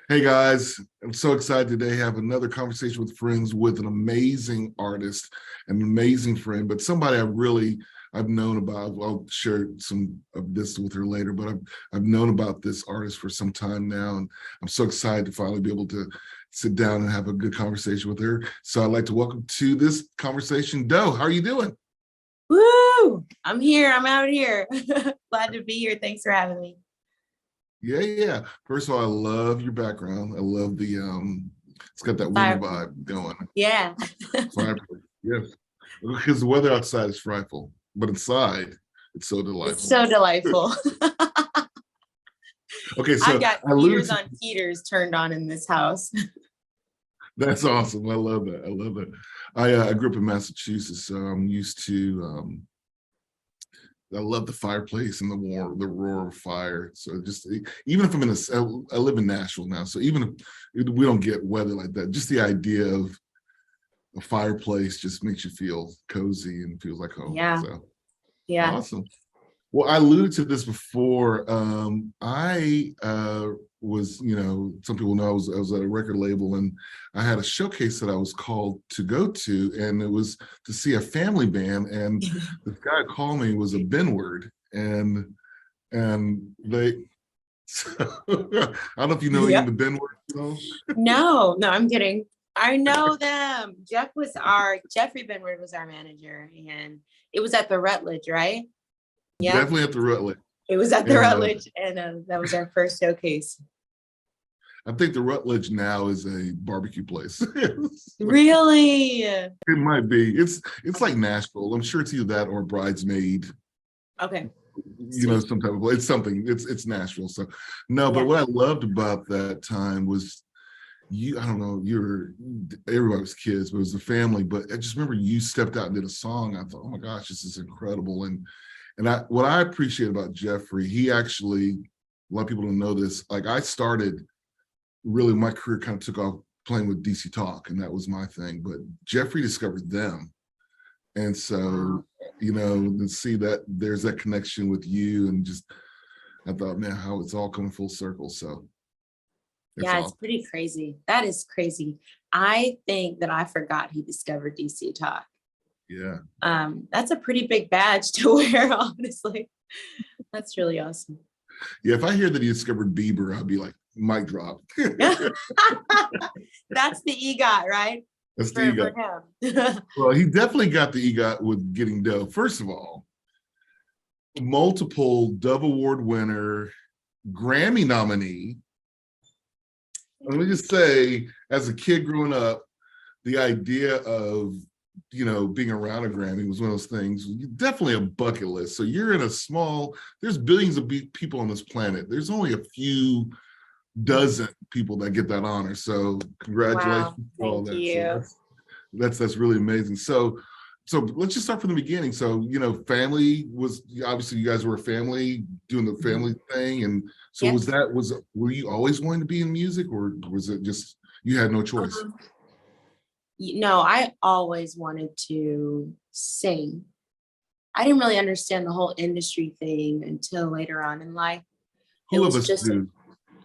Hey guys, I'm so excited today to have another conversation with friends with an amazing artist, an amazing friend, but somebody I've known about. I'll share some of this with her later, but I've known about this artist for some time now, and I'm so excited to finally be able to sit down and have a good conversation with her. So I'd like to welcome to this conversation, Doe. How are you doing? Woo! I'm here. I'm out here. Glad to be here. Thanks for having me. Yeah. First of all, I love your background. I love it's got that winter Fire. vibe going. Yeah. Fireplace, yes. Because the weather outside is frightful, but inside it's so It's delightful. so delightful. Okay, I've so got I alluded heaters to on heaters turned on in this house. that's awesome. I love that. I love it. I grew up in Massachusetts, so I'm used to. I love the fireplace and the roar of fire. So just even if I live in Nashville now, so even if we don't get weather like that, just the idea of a fireplace just makes you feel cozy and feels like home. Yeah. So Yeah. awesome. Well, I alluded to this before. I was, some people know I was at a record label, and I had a showcase that I was called to go to, and it was to see a family band. And the guy who called me was a Benward, and they. So, I don't know if you know any of Yep. the Benward, No, I'm kidding. I know them. Jeffrey Benward was our manager, and it was at the Rutledge, right? Yeah, Definitely at the Rutledge. it was at the And Rutledge, and that was our first showcase. I think the Rutledge now is a barbecue place. Really? It might be. It's like Nashville. I'm sure it's either that or Bridesmaid. Okay. Some type of it's something. It's Nashville. So no, but Yeah. what I loved about that time was I don't know, everybody was kids, but it was the family. But I just remember you stepped out and did a song. I thought, oh my gosh, this is incredible. And what I appreciate about Jeffrey, he actually, a lot of people don't know this. Like I started really my career kind of took off playing with DC Talk, and that was my thing. But Jeffrey discovered them. And so, to see that there's that connection with you, and just I thought, man, how it's all coming full circle. So Yeah, it's awesome. pretty crazy. That is crazy. I think that I forgot he discovered DC Talk. Yeah. That's a pretty big badge to wear, honestly. That's really awesome. Yeah, if I hear that he discovered Bieber, I'll be like, mic drop. That's the EGOT, right? That's the For EGOT. him. Well, he definitely got the EGOT with getting Doe. First of all, multiple Dove Award winner, Grammy nominee. Let me just say, as a kid growing up, the idea of being around a Grammy was one of those things, definitely a bucket list. So you're in there's billions of people on this planet. There's only a few dozen people that get that honor. So congratulations Wow, for all thank that. you. So that's really amazing. So let's just start from the beginning. So, family was obviously, you guys were a family doing the family thing. And so Yeah. were you always wanting to be in music, or was it just, you had no choice? I always wanted to sing. I didn't really understand the whole industry thing until later on in life. It Who of was us just, do?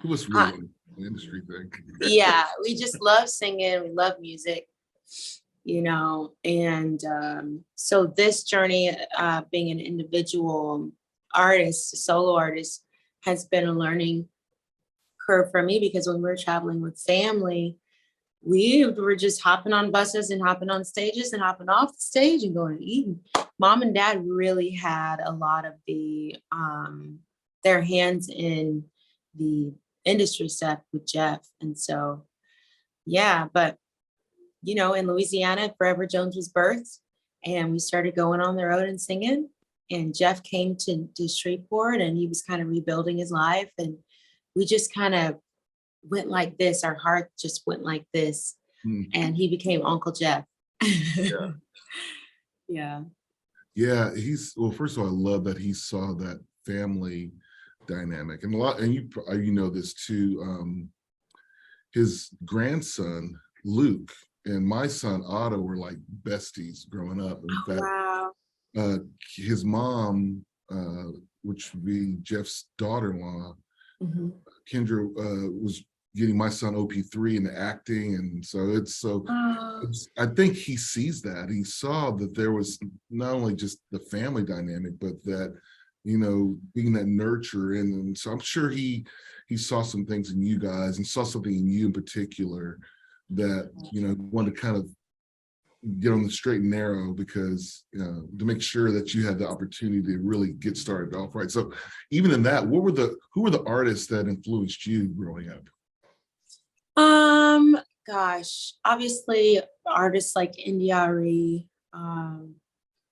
Who of us really the industry thing? yeah, we just love singing. We love music, and so this journey, being an individual artist, a solo artist, has been a learning curve for me, because when we're traveling with family, we were just hopping on buses and hopping on stages and hopping off the stage and going to eat. Mom and dad really had a lot of their hands in the industry stuff with Jeff. And so, yeah, but in Louisiana, Forever Jones was birthed, and we started going on the road and singing. And Jeff came to Shreveport, and he was kind of rebuilding his life. And we just kind of went like this. Our heart just went like this. And he became Uncle Jeff. Yeah. Yeah. Yeah, first of all, I love that he saw that family dynamic, and you know this too. His grandson Luke and my son Otto were like besties growing up. In fact, Wow. his mom, which would be Jeff's daughter-in-law, Mm-hmm. Kendra, was getting my son OP3 into acting. And so Oh, I think he sees that. He saw that there was not only just the family dynamic, but that, being that nurture. And so I'm sure he saw some things in you guys and saw something in you in particular that, wanted to kind of get on the straight and narrow, because to make sure that you had the opportunity to really get started off right. So even in that, who were the artists that influenced you growing up? gosh, obviously artists like India.Arie,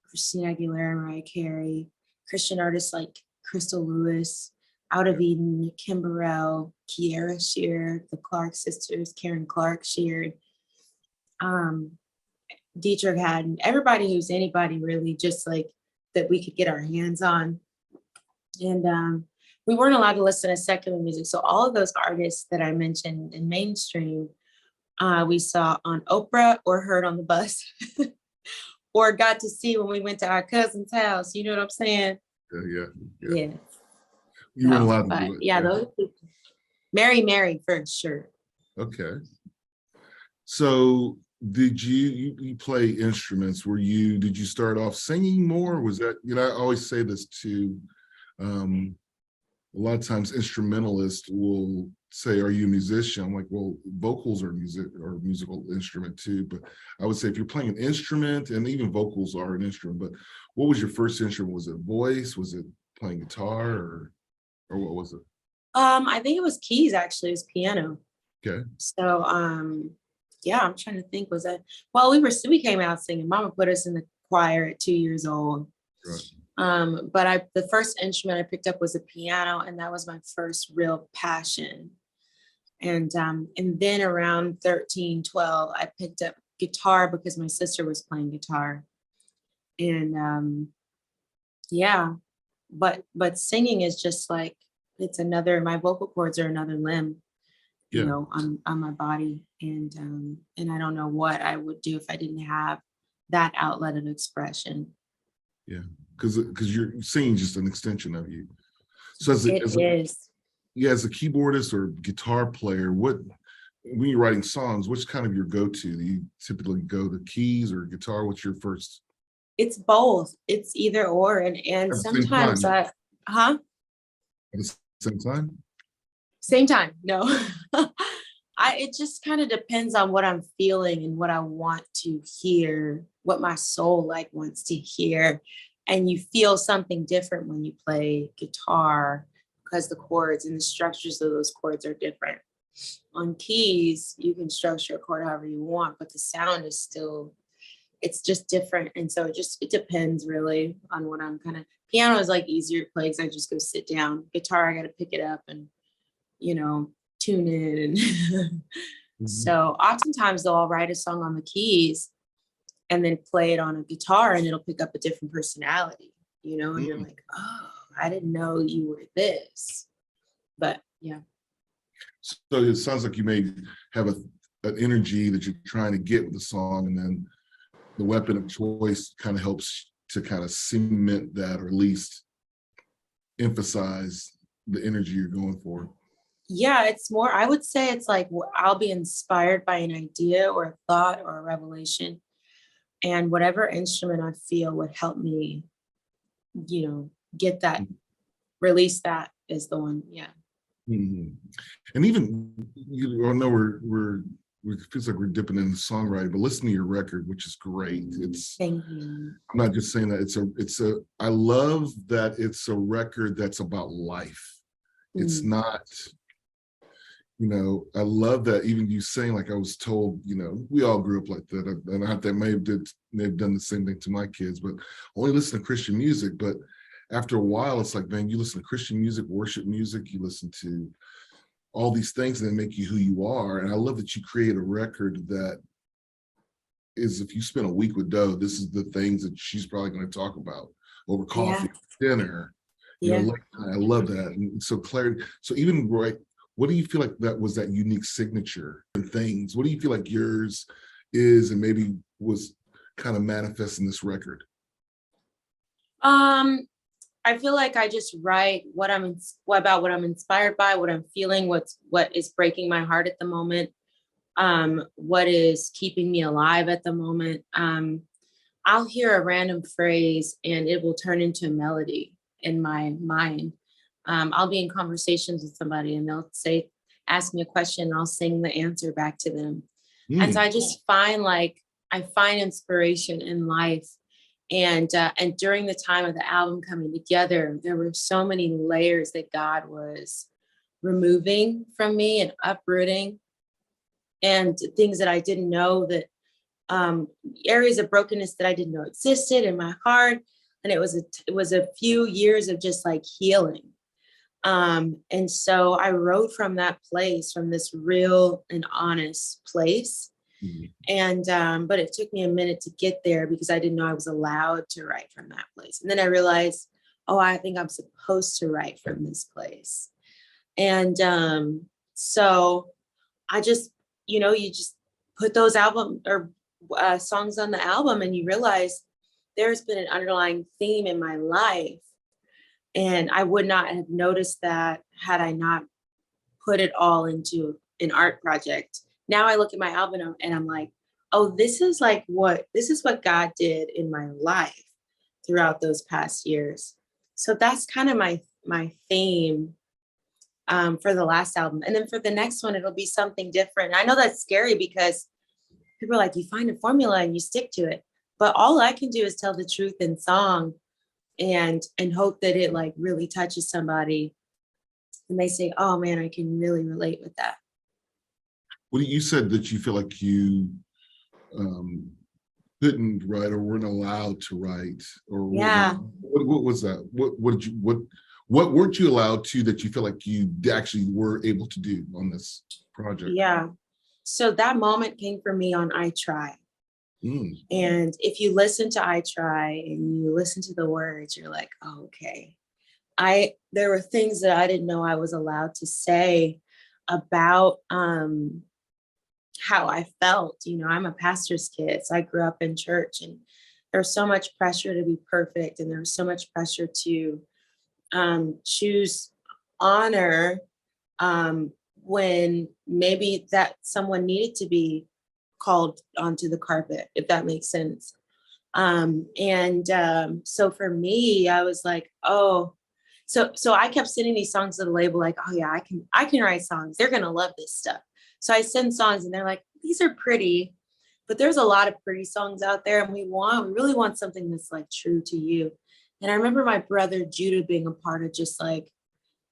Christina Aguilera, Mariah Carey, Christian artists like Crystal Lewis, Out of Eden, Kim Burrell, Kiera Sheard, the Clark sisters, Karen Clark Sheard, Dietrich Haddon, everybody who's anybody really, just like that we could get our hands on. And we weren't allowed to listen to secular music. So all of those artists that I mentioned in mainstream, we saw on Oprah or heard on the bus or got to see when we went to our cousin's house. You know what I'm saying? Yeah. Yeah. You weren't So, allowed to but do it. yeah, those people. Mary for sure. Okay. So did you play instruments? Did you start off singing more? Was that, I always say this too. A lot of times instrumentalists will say, are you a musician? I'm like, well, vocals are musical instrument too. But I would say if you're playing an instrument, and even vocals are an instrument, but what was your first instrument? Was it voice? Was it playing guitar, or what was it? I think it was keys, actually. It was piano. Okay. So yeah, I'm trying to think, well, we came out singing. Mama put us in the choir at 2 years old. Right. But the first instrument I picked up was a piano, and that was my first real passion. And then around 13, 12, I picked up guitar because my sister was playing guitar. And yeah, but singing is just like, my vocal cords are another limb, Yeah. on my body. And I don't know what I would do if I didn't have that outlet of expression. Yeah. Because you're singing just an extension of you. So as It is. as a keyboardist or guitar player, when you're writing songs, what's kind of your go-to? Do you typically go the keys or guitar? What's your first? It's both. It's either or. And At the same sometimes time? huh? At the same time? Same time. No. It just kind of depends on what I'm feeling and what I want to hear, what my soul wants to hear. And you feel something different when you play guitar, because the chords and the structures of those chords are different. On keys, you can structure a chord however you want, but the sound is still, it's just different. And so it depends really on what I'm piano is easier to play because I just go sit down. Guitar, I got to pick it up and, tune in. And so oftentimes though, I'll write a song on the keys and then play it on a guitar, and it'll pick up a different personality, and you're like, oh, I didn't know you were this. But yeah. So it sounds like you may have an energy that you're trying to get with the song, and then the weapon of choice kind of helps to kind of cement that, or at least emphasize the energy you're going for. Yeah, it's more, I would say it's like I'll be inspired by an idea or a thought or a revelation, and whatever instrument I feel would help me, get that, release that is the one. Yeah. Mm-hmm. And even, I know it feels like we're dipping into songwriting, but listen to your record, which is great. Thank you. I'm not just saying that I love that it's a record that's about life. It's not, I love that even you saying, I was told, we all grew up like that. And I may have done the same thing to my kids, but only listen to Christian music. But after a while, it's like, man, you listen to Christian music, worship music, you listen to all these things that make you who you are. And I love that you create a record that is, if you spend a week with Doe, this is the things that she's probably going to talk about over coffee, dinner. Yeah. I love that. And so clarity. So even what do you feel like that was that unique signature and things? What do you feel like yours is and maybe was kind of manifest in this record? I feel like I just write about what I'm inspired by, what I'm feeling, what is breaking my heart at the moment, what is keeping me alive at the moment. I'll hear a random phrase and it will turn into a melody in my mind. I'll be in conversations with somebody and they'll ask me a question, and I'll sing the answer back to them. And so Mm. I just find I find inspiration in life. And during the time of the album coming together, there were so many layers that God was removing from me and uprooting, and things that I didn't know that areas of brokenness that I didn't know existed in my heart. And it was a few years of just like healing. And so I wrote from that place, from this real and honest place. Mhm. And but it took me a minute to get there because I didn't know I was allowed to write from that place. And then I realized, oh, I think I'm supposed to write from this place. And so I just, you just put those album or songs on the album, and you realize there's been an underlying theme in my life. And I would not have noticed that had I not put it all into an art project. Now I look at my album and I'm like, oh, this is what God did in my life throughout those past years. So that's kind of my theme for the last album. And then for the next one, it'll be something different. I know that's scary because people are like, you find a formula and you stick to it. But all I can do is tell the truth in song and hope that it like really touches somebody and they say, oh man, I can really relate with that. Well, you said that you feel like you um, couldn't write or weren't allowed to write, or Yeah. what was that? What did you what weren't you allowed to that you feel like you actually were able to do on this project? Yeah. So that moment came for me on I Try. Mm. And if you listen to I Try and you listen to the words, you're like, oh, okay. There were things that I didn't know I was allowed to say about how I felt. I'm a pastor's kid, so I grew up in church, and there was so much pressure to be perfect, and there was so much pressure to choose honor when maybe that someone needed to be called onto the carpet, if that makes sense. So for me, I was like, oh, so I kept sending these songs to the label, like, oh yeah, I can write songs. They're gonna love this stuff. So I send songs and they're like, these are pretty, but there's a lot of pretty songs out there, and we really want something that's like true to you. And I remember my brother Judah being a part of just like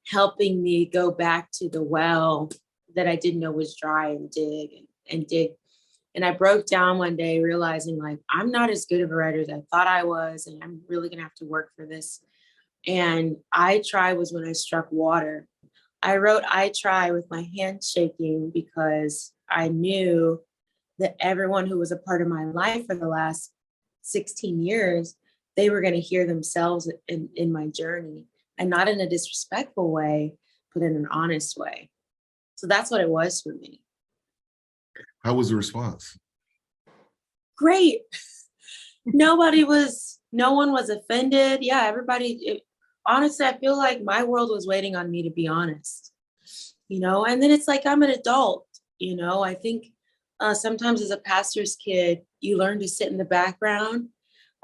helping me go back to the well that I didn't know was dry and dig. And I broke down one day realizing like I'm not as good of a writer as I thought I was, and I'm really gonna have to work for this. And I Try was when I struck water. I wrote I Try with my hand shaking because I knew that everyone who was a part of my life for the last 16 years, they were going to hear themselves in my journey, and not in a disrespectful way, but in an honest way. So that's what it was for me. How was the response? Great. No one was offended. Yeah, honestly, I feel like my world was waiting on me to be honest, and then it's like, I'm an adult, I think sometimes as a pastor's kid, you learn to sit in the background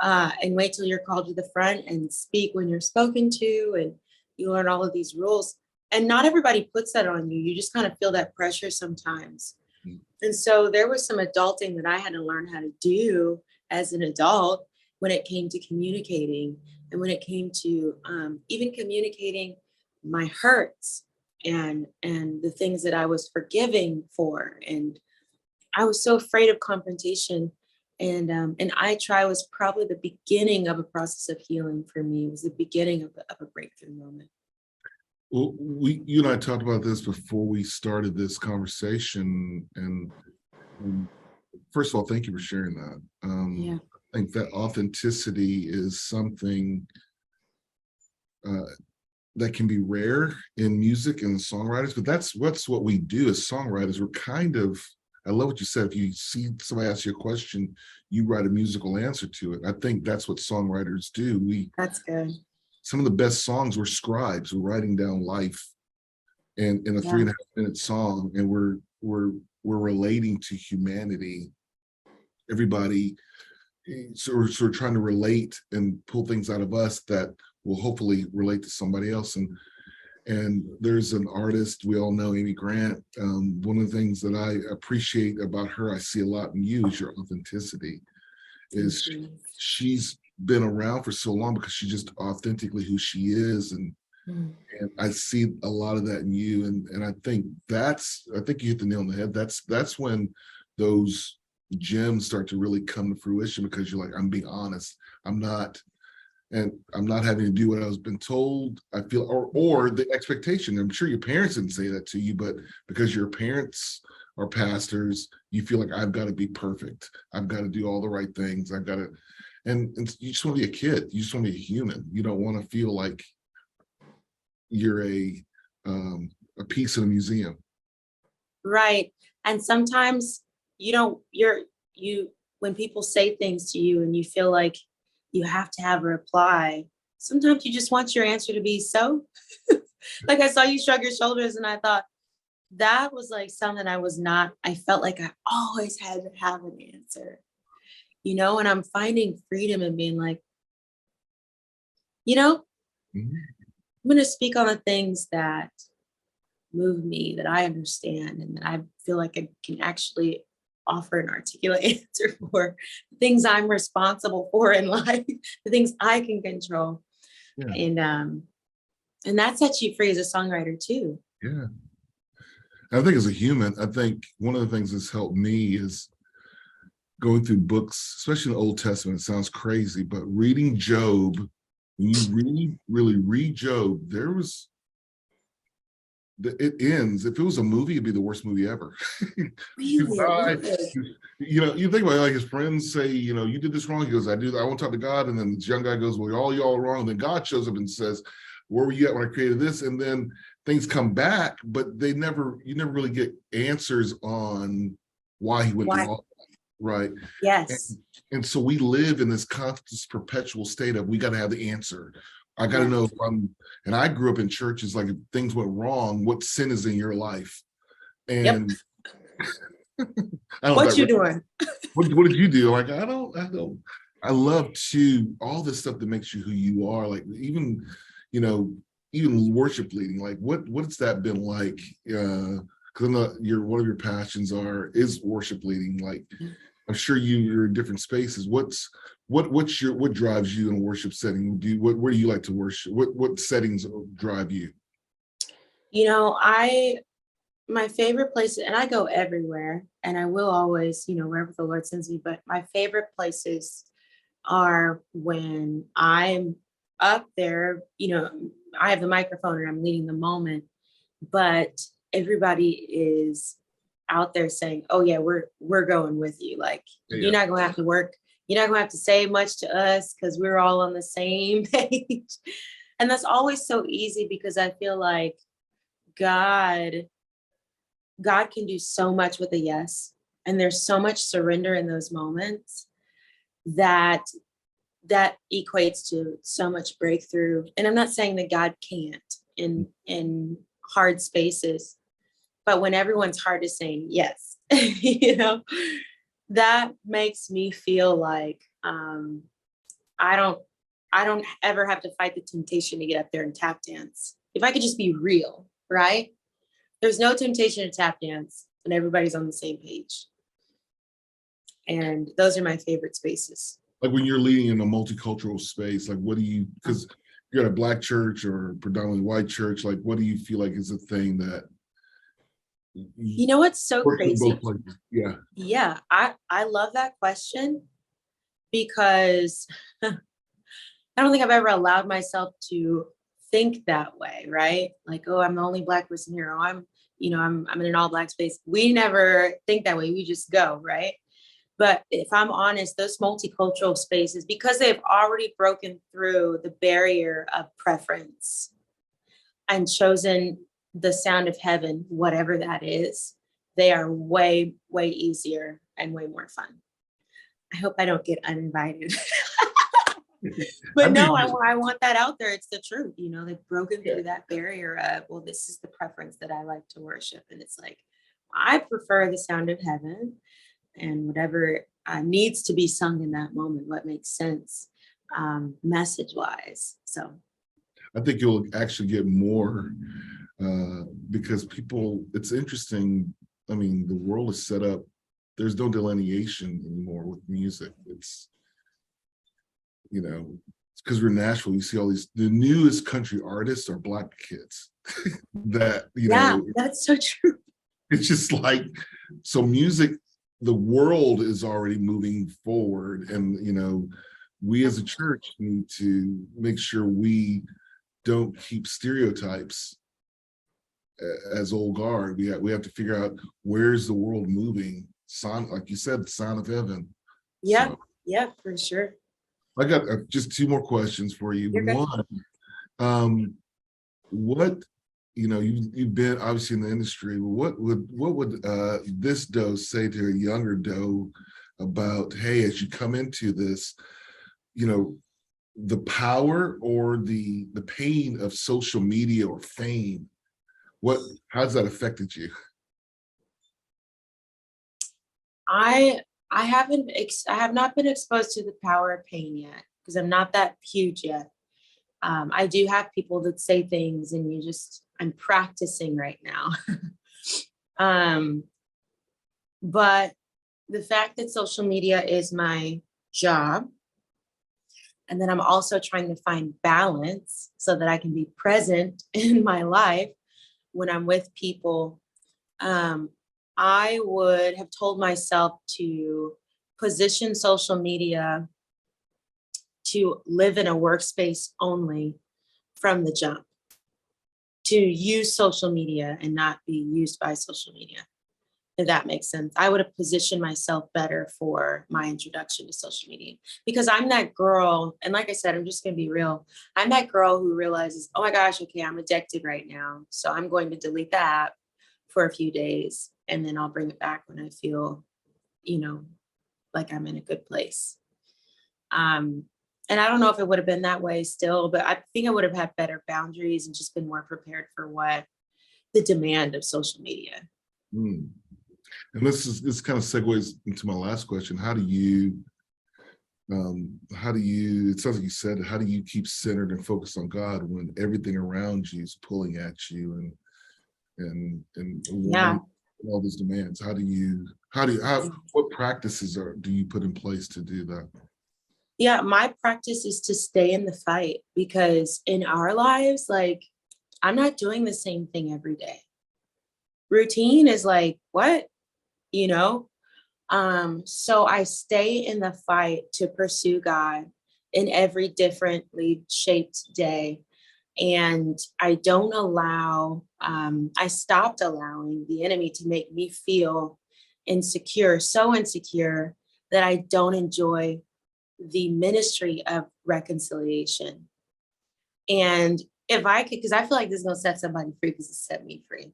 and wait till you're called to the front and speak when you're spoken to. And you learn all of these rules. And not everybody puts that on you. You just kind of feel that pressure sometimes. Mm. And so there was some adulting that I had to learn how to do as an adult when it came to communicating, and when it came to even communicating my hurts and the things that I was forgiving for. And I was so afraid of confrontation. And I Try was probably the beginning of a process of healing for me. It was the beginning of a breakthrough moment. Well, you and I talked about this before we started this conversation, and first of all, thank you for sharing that. Yeah. I think that authenticity is something that can be rare in music and songwriters, but that's what we do as songwriters. We're kind of, I love what you said. If you see somebody ask you a question, you write a musical answer to it. I think that's what songwriters do. That's good. some of the best songs were scribes who were writing down life and in a 3.5-minute song, and we're relating to humanity. Everybody, so we're trying to relate and pull things out of us that will hopefully relate to somebody else. And there's an artist we all know, Amy Grant. One of the things that I appreciate about her, I see a lot in you, is your authenticity. Is she's been around for so long because she's just authentically who she is, and I see a lot of that in you. And I think you hit the nail on the head. That's when those gems start to really come to fruition, because you're like, I'm being honest. I'm not having to do what I was been told. I feel, or the expectation. I'm sure your parents didn't say that to you, but because your parents are pastors, you feel like I've got to be perfect. I've got to do all the right things. I've got to, and you just want to be a kid. You just want to be a human. You don't want to feel like you're a piece in a museum. Right. And sometimes when people say things to you and you feel like you have to have a reply, sometimes you just want your answer to be so. Like, I saw you shrug your shoulders and I thought that was like something I felt like I always had to have an answer, and I'm finding freedom in being like, I'm going to speak on the things that move me, that I understand, and that I feel like I can actually offer an articulate answer for, the things I'm responsible for in life, the things I can control. Yeah. And that sets you free as a songwriter too. Yeah. I think as a human, I think one of the things that's helped me is going through books, especially in the Old Testament. It sounds crazy, but reading Job, when you really read Job, it ends. If it was a movie, it'd be the worst movie ever. Really? You think about it, like his friends say, you did this wrong. He goes, I won't talk to God. And then this young guy goes, well, y'all are wrong. And then God shows up and says, where were you at when I created this? And then things come back, but you never really get answers on why he went through all that, right? Yes. And so we live in this constant perpetual state of, we got to have the answer. I got to know if and I grew up in churches, like, if things went wrong, what sin is in your life? And what you doing? What did you do? Like, I don't. I love all this stuff that makes you who you are. Like, even worship leading. Like, what's that been like? Because one of your passions is worship leading. Like, I'm sure you're in different spaces. What drives you in a worship setting? Where do you like to worship? What settings drive you? My favorite place, and I go everywhere, and I will always, wherever the Lord sends me, but my favorite places are when I'm up there, I have the microphone and I'm leading the moment, but everybody is out there saying, oh yeah, we're going with you. Like, you're not going to have to work. You're not going to have to say much to us because we're all on the same page. And that's always so easy, because I feel like God can do so much with a yes. And there's so much surrender in those moments that equates to so much breakthrough. And I'm not saying that God can't in hard spaces, but when everyone's heart is saying yes, that makes me feel like I don't ever have to fight the temptation to get up there and tap dance. If I could just be real, right? There's no temptation to tap dance when everybody's on the same page. And those are my favorite spaces. Like, when you're leading in a multicultural space, like, because you're at a Black church or predominantly white church, like, what do you feel like is a thing that what's so crazy? Yeah. I love that question, because I don't think I've ever allowed myself to think that way, right? Like, oh, I'm the only Black person here. Oh, I'm in an all Black space. We never think that way. We just go, right? But if I'm honest, those multicultural spaces, because they've already broken through the barrier of preference and chosen the sound of heaven, whatever that is, they are way, way easier and way more fun. I hope I don't get uninvited. But I think no, I want that out there. It's the truth. You know, they've broken through that barrier of, well, this is the preference that I like to worship. And it's like, I prefer the sound of heaven and whatever needs to be sung in that moment, what makes sense message wise. So I think you'll actually get more because people, it's interesting. I mean, the world is set up, there's no delineation anymore with music. It's, you know, it's because we're Nashville, you see all these, the newest country artists are Black kids that, you yeah, know, that's so true. it's just like, so music, the world is already moving forward. And, you know, we as a church need to make sure we don't keep stereotypes as old guard. We have to figure out where's the world moving. Sound, like you said, the sound of heaven. Yeah, So yeah, for sure. I got just two more questions for you. You're good. One, what, you know, you've been obviously in the industry. What would this Doe say to a younger Doe about, hey, as you come into this, you know, the power or the pain of social media or fame? How's that affected you? I I have not been exposed to the power of pain yet because I'm not that huge yet. I do have people that say things and I'm practicing right now. But the fact that social media is my job, and then I'm also trying to find balance so that I can be present in my life when I'm with people. I would have told myself to position social media to live in a workspace only from the jump, to use social media and not be used by social media, if that makes sense. I would have positioned myself better for my introduction to social media because I'm that girl. And like I said, I'm just going to be real. I'm that girl who realizes, oh my gosh, okay, I'm addicted right now. So I'm going to delete the app for a few days and then I'll bring it back when I feel, you know, like I'm in a good place. And I don't know if it would have been that way still, but I think I would have had better boundaries and just been more prepared for what the demand of social media. Mm. And this kind of segues into my last question. How do you, it sounds like you said, how do you keep centered and focused on God when everything around you is pulling at you and Yeah. all these demands? What practices do you put in place to do that? Yeah, my practice is to stay in the fight because in our lives, like, I'm not doing the same thing every day. Routine is like, what? You know? So I stay in the fight to pursue God in every differently shaped day. And I don't allow, I stopped allowing the enemy to make me feel insecure, so insecure that I don't enjoy the ministry of reconciliation. And if I could, because I feel like this is going to set somebody free because it set me free.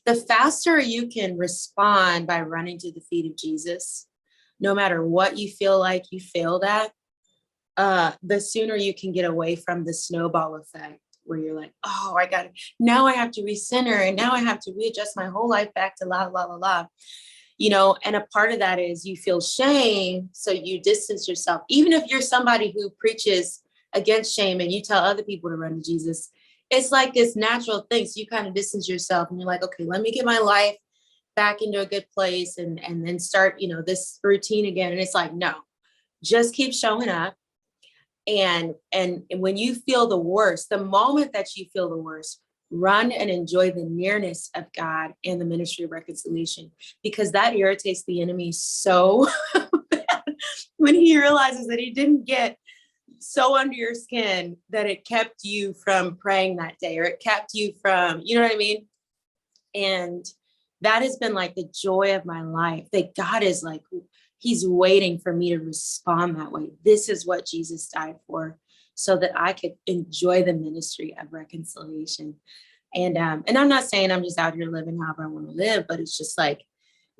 The faster you can respond by running to the feet of Jesus, no matter what you feel like you failed at, the sooner you can get away from the snowball effect where you're like, oh, now I have to recenter and now I have to readjust my whole life back to la, la, la, la. You know, and a part of that is you feel shame. So you distance yourself, even if you're somebody who preaches against shame and you tell other people to run to Jesus, it's like this natural thing. So you kind of distance yourself and you're like, okay, let me get my life back into a good place and then start, you know, this routine again. And it's like, no, just keep showing up. And when you feel the worst, the moment that you feel the worst, run and enjoy the nearness of God and the ministry of reconciliation, because that irritates the enemy so bad when he realizes that he didn't get so under your skin that it kept you from praying that day, or it kept you from, you know what I mean? And that has been like the joy of my life, that God is like, he's waiting for me to respond that way. This is what Jesus died for, so that I could enjoy the ministry of reconciliation. And I'm not saying I'm just out here living however I want to live, but it's just like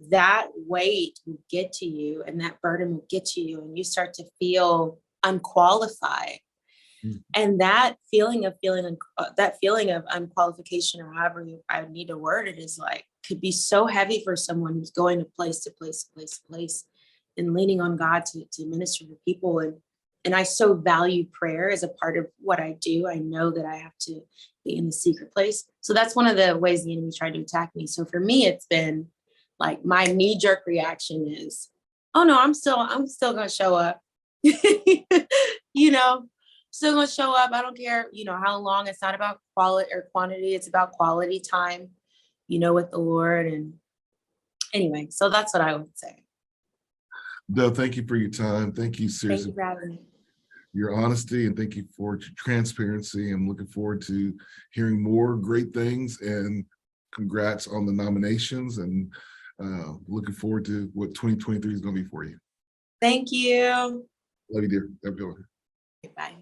that weight will get to you and that burden will get to you. And you start to feel unqualified. Mm. And that feeling of unqualification, or however I would need to word it, is like, could be so heavy for someone who's going to place to place to place to place and leaning on God to minister to people. And I so value prayer as a part of what I do. I know that I have to be in the secret place. So that's one of the ways the enemy tried to attack me. So for me, it's been like, my knee-jerk reaction is, oh no, I'm still gonna show up. You know, still gonna show up. I don't care, how long. It's not about quality or quantity. It's about quality time, with the Lord. And anyway, so that's what I would say. Bill, thank you for your time. Thank you Thank seriously you for having me. your honesty, and thank you for your transparency. I'm looking forward to hearing more great things, and congrats on the nominations, and looking forward to what 2023 is going to be for you. Thank you. Love you, dear. Have a good one. Bye.